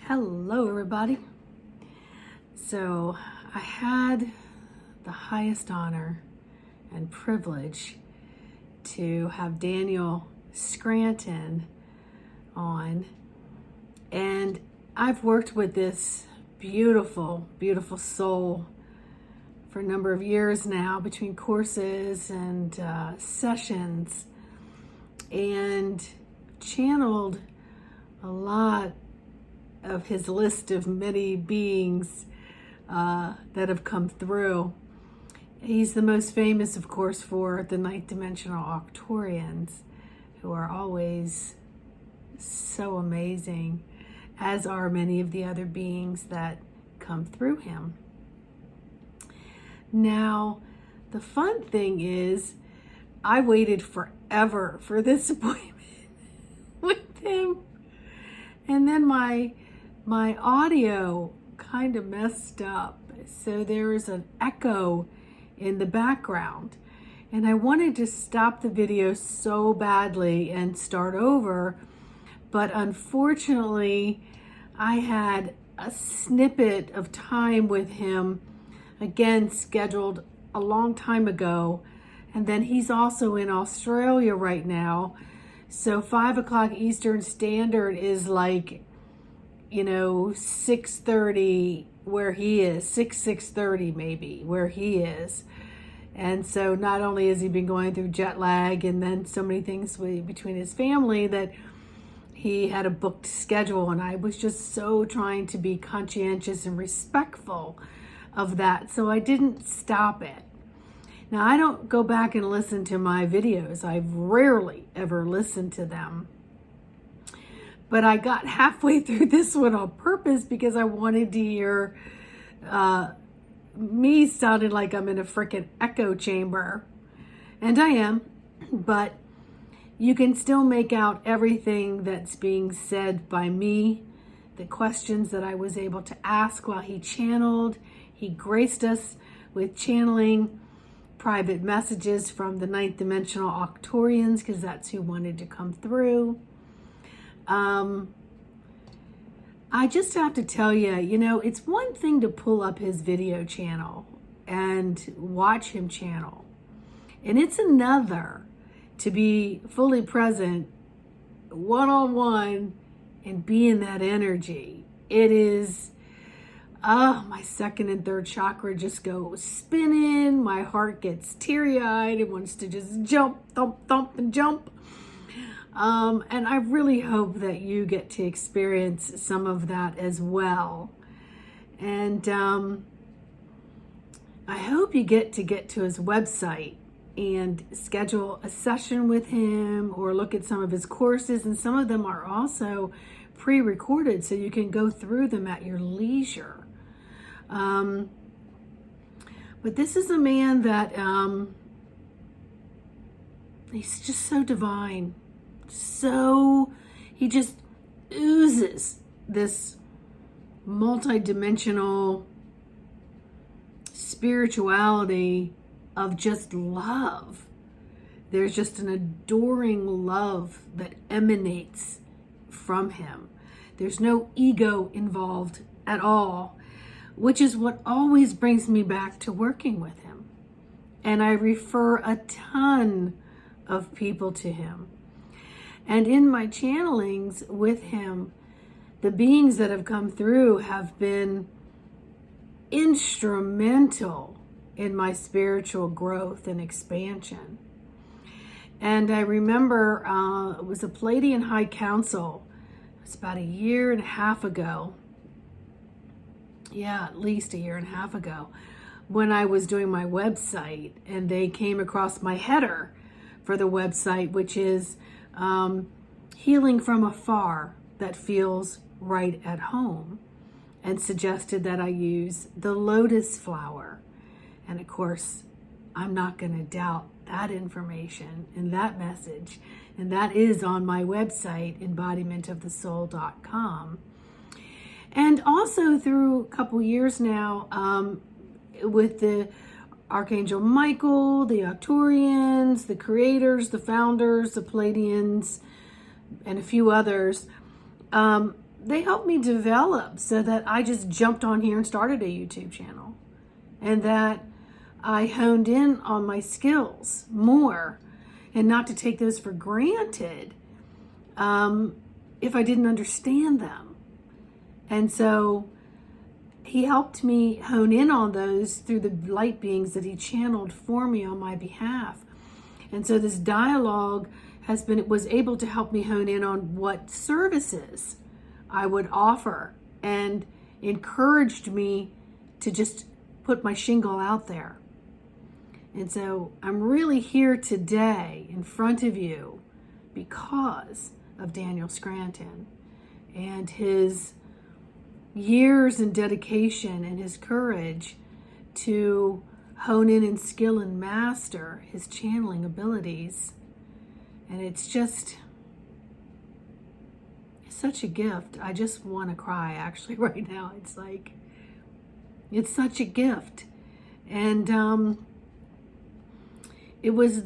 Hello, everybody. So I had the highest honor and privilege to have Daniel Scranton on, and I've worked with this beautiful, beautiful soul for a number of years now, between courses and sessions, and channeled a lot of his list of many beings that have come through. He's the most famous, of course, for the ninth dimensional Arcturians, who are always so amazing, as are many of the other beings that come through him. Now, the fun thing is, I waited forever for this appointment with him, and then my audio kind of messed up, so there is an echo in the background, and I wanted to stop the video so badly and start over, but unfortunately I had a snippet of time with him again scheduled a long time ago, and then he's also in Australia right now, so 5 o'clock Eastern Standard is like 6:30 where he is, 6:30 maybe where he is. And so not only has he been going through jet lag and then so many things between his family, that he had a booked schedule, and I was just so trying to be conscientious and respectful of that, so I didn't stop it. Now, I don't go back and listen to my videos. I've rarely ever listened to them. But I got halfway through this one on purpose because I wanted to hear me sounding like I'm in a freaking echo chamber. And I am, but you can still make out everything that's being said by me, the questions that I was able to ask while he channeled. He graced us with channeling private messages from the ninth dimensional Arcturians, because that's who wanted to come through. I just have to tell you, it's one thing to pull up his video channel and watch him channel, and it's another to be fully present one-on-one and be in that energy. It is, my second and third chakra just go spinning. My heart gets teary-eyed. It wants to just jump, thump, thump, and jump. And I really hope that you get to experience some of that as well. And I hope you get to his website and schedule a session with him, or look at some of his courses. And some of them are also pre-recorded, so you can go through them at your leisure. But this is a man that he's just so divine. So he just oozes this multi-dimensional spirituality of just love. There's just an adoring love that emanates from him. There's no ego involved at all, which is what always brings me back to working with him. And I refer a ton of people to him. And in my channelings with him, the beings that have come through have been instrumental in my spiritual growth and expansion. And I remember it was a Pleiadian High Council. It was about a year and a half ago. Yeah, at least a year and a half ago, when I was doing my website, and they came across my header for the website, which is healing from afar that feels right at home, and suggested that I use the lotus flower. And of course, I'm not going to doubt that information and that message, and that is on my website, embodimentofthesoul.com. And also through a couple years now, with the Archangel Michael, the Arcturians, the creators, the founders, the Pleiadians, and a few others, they helped me develop so that I just jumped on here and started a YouTube channel, and that I honed in on my skills more, and not to take those for granted if I didn't understand them. And so he helped me hone in on those through the light beings that he channeled for me on my behalf. And so this dialogue was able to help me hone in on what services I would offer, and encouraged me to just put my shingle out there. And so I'm really here today in front of you because of Daniel Scranton and his years and dedication and his courage to hone in and skill and master his channeling abilities. And it's just such a gift. I just want to cry actually right now. It's such a gift. And it was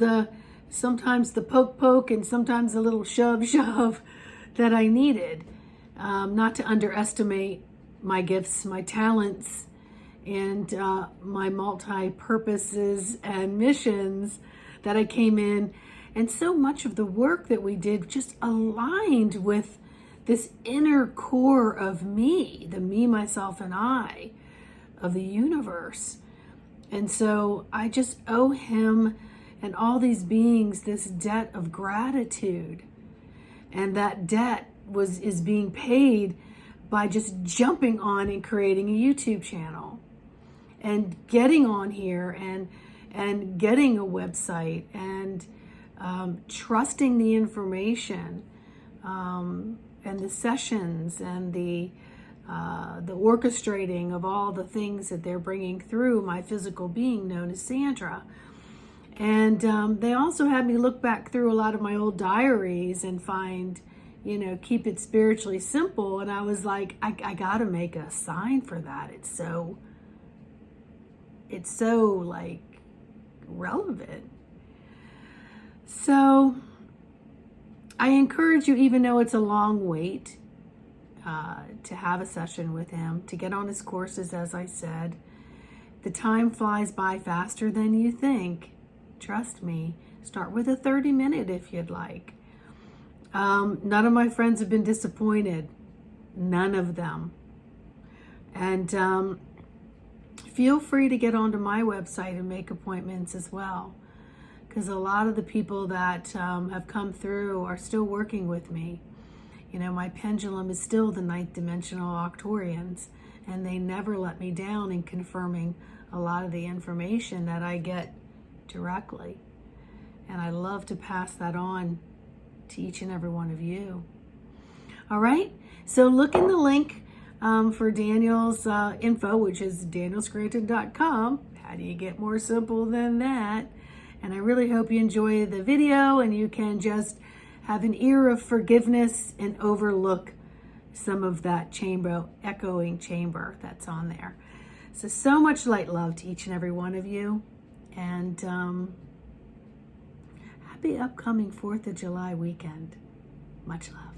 sometimes the poke and sometimes the little shove that I needed, not to underestimate my gifts, my talents, and my multi-purposes and missions that I came in. And so much of the work that we did just aligned with this inner core of me, the me, myself, and I of the universe. And so I just owe him and all these beings this debt of gratitude. And that debt is being paid by just jumping on and creating a YouTube channel and getting on here and getting a website and trusting the information and the sessions and the orchestrating of all the things that they're bringing through my physical being known as Sandra. And they also had me look back through a lot of my old diaries and find, keep it spiritually simple. And I was like, I got to make a sign for that. It's so like relevant. So I encourage you, even though it's a long wait, to have a session with him, to get on his courses. As I said, the time flies by faster than you think. Trust me. Start with a 30-minute if you'd like. None of my friends have been disappointed. None of them. And feel free to get onto my website and make appointments as well, because a lot of the people that have come through are still working with me. My pendulum is still the 9th dimensional Octorians, and they never let me down in confirming a lot of the information that I get directly. And I love to pass that on to each and every one of you. All right, so look in the link for Daniel's info, which is danielscranton.com. How do you get more simple than that? And I really hope you enjoy the video and you can just have an ear of forgiveness and overlook some of that echoing chamber that's on there. So much light love to each and every one of you. And happy upcoming 4th of July weekend. Much love.